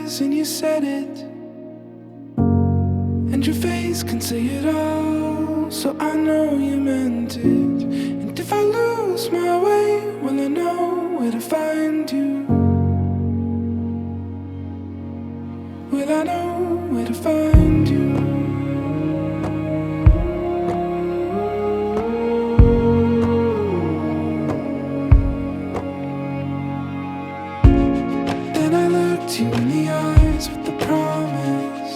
is and you said it, and your face can say it all, so I know you meant it. And if I lose my way, well, I know where to find you. Well, I know where to find you. Then I looked you in the eyes with the promise,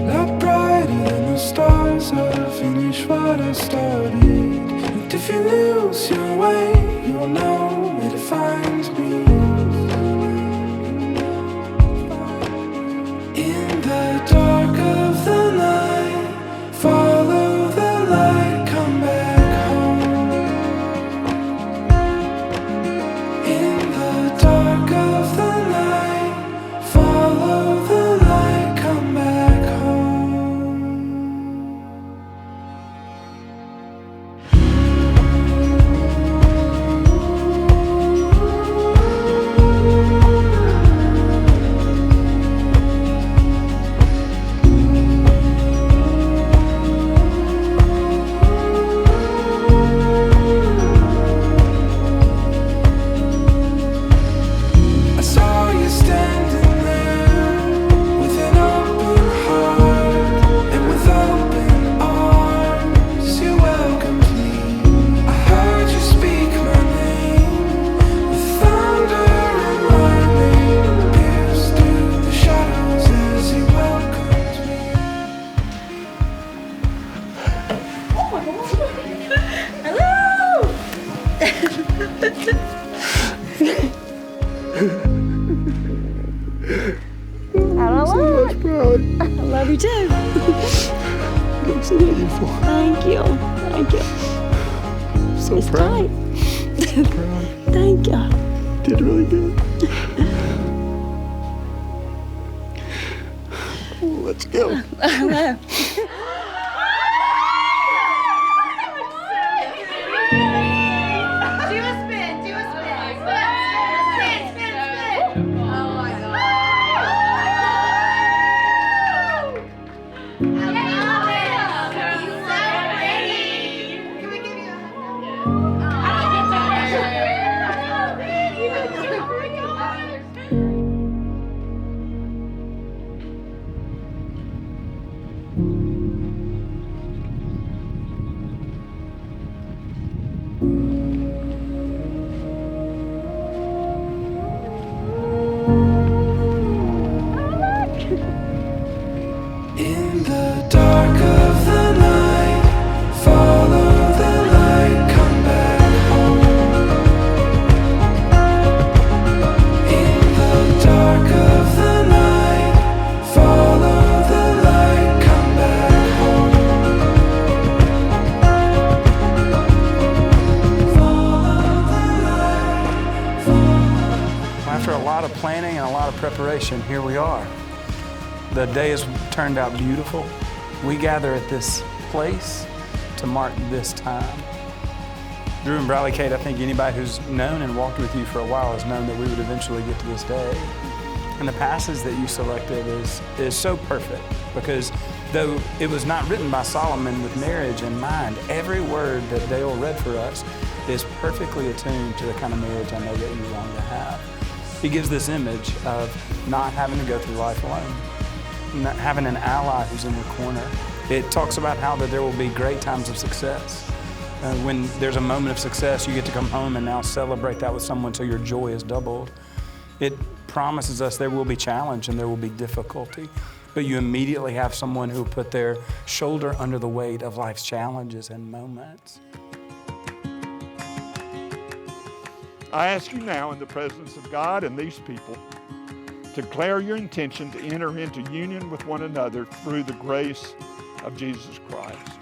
light brighter than the stars, I'll finish what I started. And if you lose your way, you'll know where to find me. In the dark of the night, follow the light, come back home. In the dark of the night, follow the light, come back home. I saw you standing there with an open heart and with open arms. You welcomed me. I heard you speak my name with thunder and lightning, pierced through the shadows as you welcomed me. I So much pride. love you too. I'm so beautiful. Thank you. Thank you. So It's proud. tight. So proud. Thank you. Did really good. Let's go. I know. Do a spin, do a spin. Spin, spin, spin. Oh my God. I love it. You're so pretty. Can we give you a hug? In the dark of the night, follow the light, come back home. In the dark of the night, follow the light, come back home. Follow the light, follow. After a lot of planning and a lot of preparation, here we are. The day has turned out beautiful. We gather at this place to mark this time. Drew and Bradley, Kate, I think anybody who's known and walked with you for a while has known that we would eventually get to this day. And the passage that you selected is so perfect, because though it was not written by Solomon with marriage in mind, every word that Dale read for us is perfectly attuned to the kind of marriage I know that you long to have. He gives this image of not having to go through life alone, not having an ally who's in your corner. It talks about how that there will be great times of success. When there's a moment of success, you get to come home and now celebrate that with someone so your joy is doubled. It promises us there will be challenge and there will be difficulty, but you immediately have someone who will put their shoulder under the weight of life's challenges and moments. I ask you now in the presence of God and these people to declare your intention to enter into union with one another through the grace of Jesus Christ.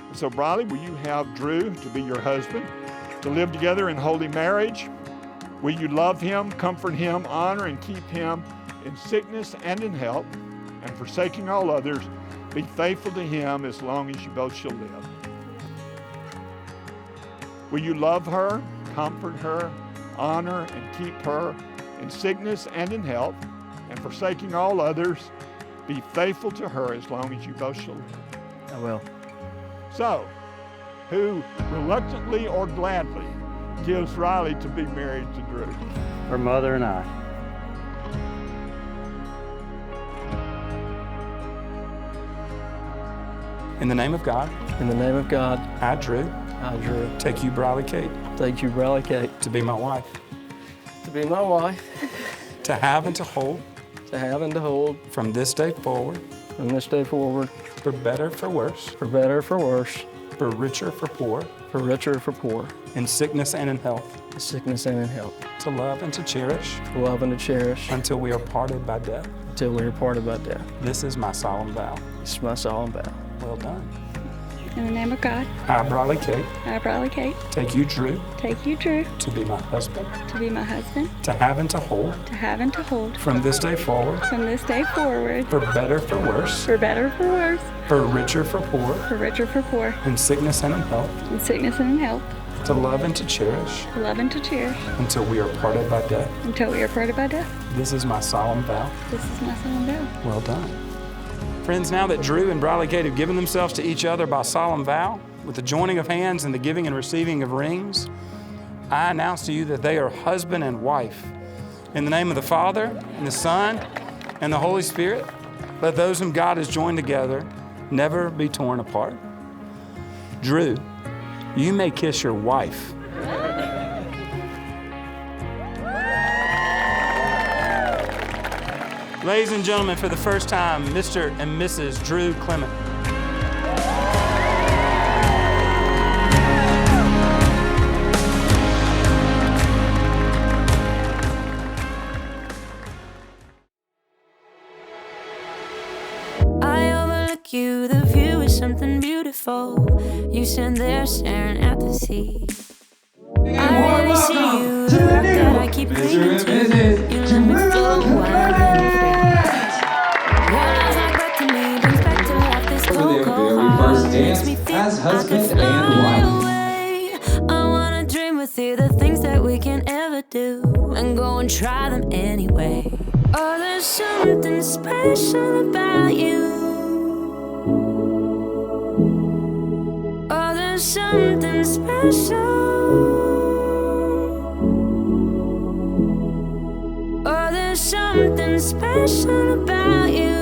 And so, Briley, will you have Drew to be your husband, to live together in holy marriage? Will you love him, comfort him, honor and keep him in sickness and in health, and forsaking all others, be faithful to him as long as you both shall live? Will you love her, comfort her, honor and keep her in sickness and in health, and forsaking all others, be faithful to her as long as you both shall live. I will. So, who reluctantly or gladly gives Riley to be married to Drew? Her mother and I. In the name of God, In the name of God, I, Drew, I, Drew, take you, Briley Kate, take you, Briley Kate, to be my wife, to be my wife, to have and to hold to have and to hold from this day forward, from this day forward, for better, for worse, for better, for worse, for richer, for poor, for richer, for poor, in sickness and in health, in sickness and in health, to love and to cherish to love and to cherish until we are parted by death. until we are parted by death. This is my solemn vow. This is my solemn vow. Well done. In the name of God, I, Briley Kate, I, Briley Kate, take you, Drew, take you, Drew, to be my husband, to be my husband, to have and to hold to have and to hold from this day forward, from this day forward, for better, for worse, for better, for worse, for richer, for poor, for richer, for poor, in sickness and in health, in sickness and in health, to love and to cherish to love and to cherish until we are parted by death. until we are parted by death. This is my solemn vow. This is my solemn vow. Well done. Friends, now that Drew and Briley Kate have given themselves to each other by solemn vow, with the joining of hands and the giving and receiving of rings, I announce to you that they are husband and wife. In the name of the Father, and the Son, and the Holy Spirit, let those whom God has joined together never be torn apart. Drew, you may kiss your wife. Ladies and gentlemen, for the first time, Mr. and Mrs. Drew Clement. I overlook you, the view is something beautiful. You stand there staring at the sea. I really see you, the rock that I keep clinging to. You let me flow wild and free. Your love's like breath to me, brings back to life this cold, cold heart. Makes me feel as I could husband fly and wife. away. I wanna dream with you the things that we can ever do, and go and try them anyway. Oh, there's something special about you. Oh, there's something special. Oh, there's something special about you.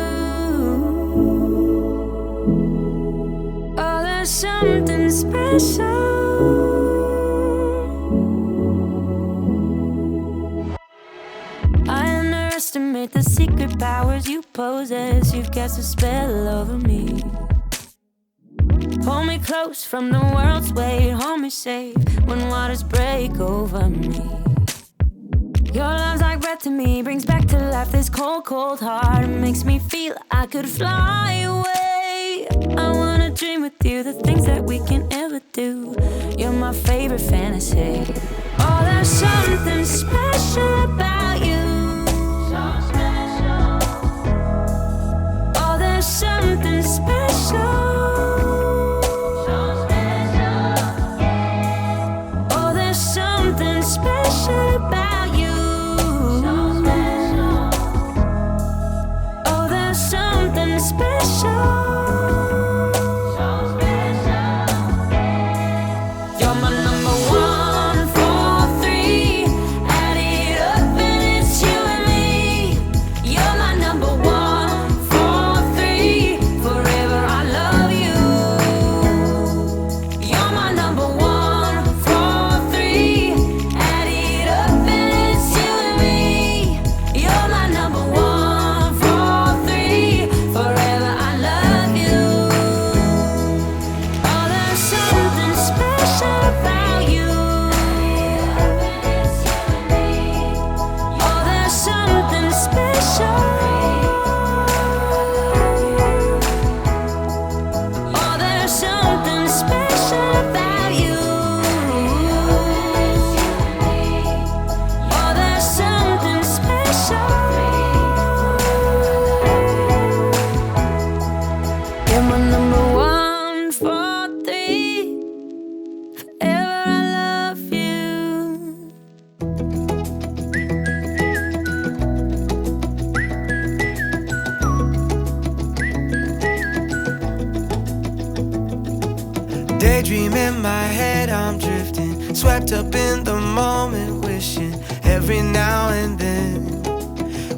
Oh, there's something special. I underestimate the secret powers you possess. You've cast a spell over me. Pull me close from the world's weight. Hold me safe when waters break over me. Your love's like breath to me, brings back to life this cold, cold heart. It makes me feel I could fly away. I wanna dream with you the things that we can ever do. You're my favorite fantasy. Oh, there's something special about you. So special. Oh, there's something special. So special. Oh, there's something special about you. So special. Oh, there's something special. So special. You're my number 1, 4, 3. Daydream in my head, I'm drifting, swept up in the moment, wishing every now and then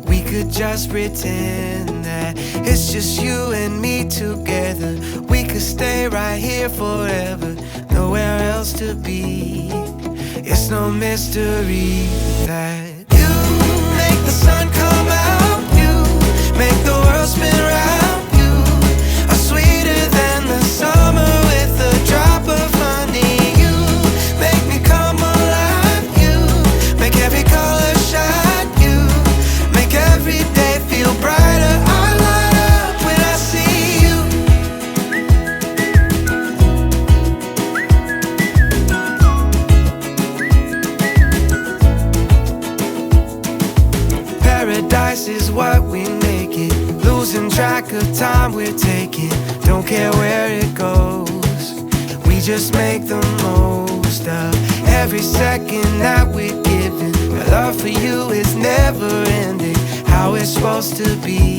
we could just pretend that it's just you and me together. We could stay right here forever, nowhere else to be. It's no mystery that you make the sun come out, you make the world spin round, you are sweeter than the summer with a drop of honey. You make me come alive, you make every color shine, you make every day feel brighter. I light up when I see you. Paradise is what we make it, losing track of time we're taking, don't care where it goes. We just make the most of every second that we're given. My love for you is never ending, how it's supposed to be.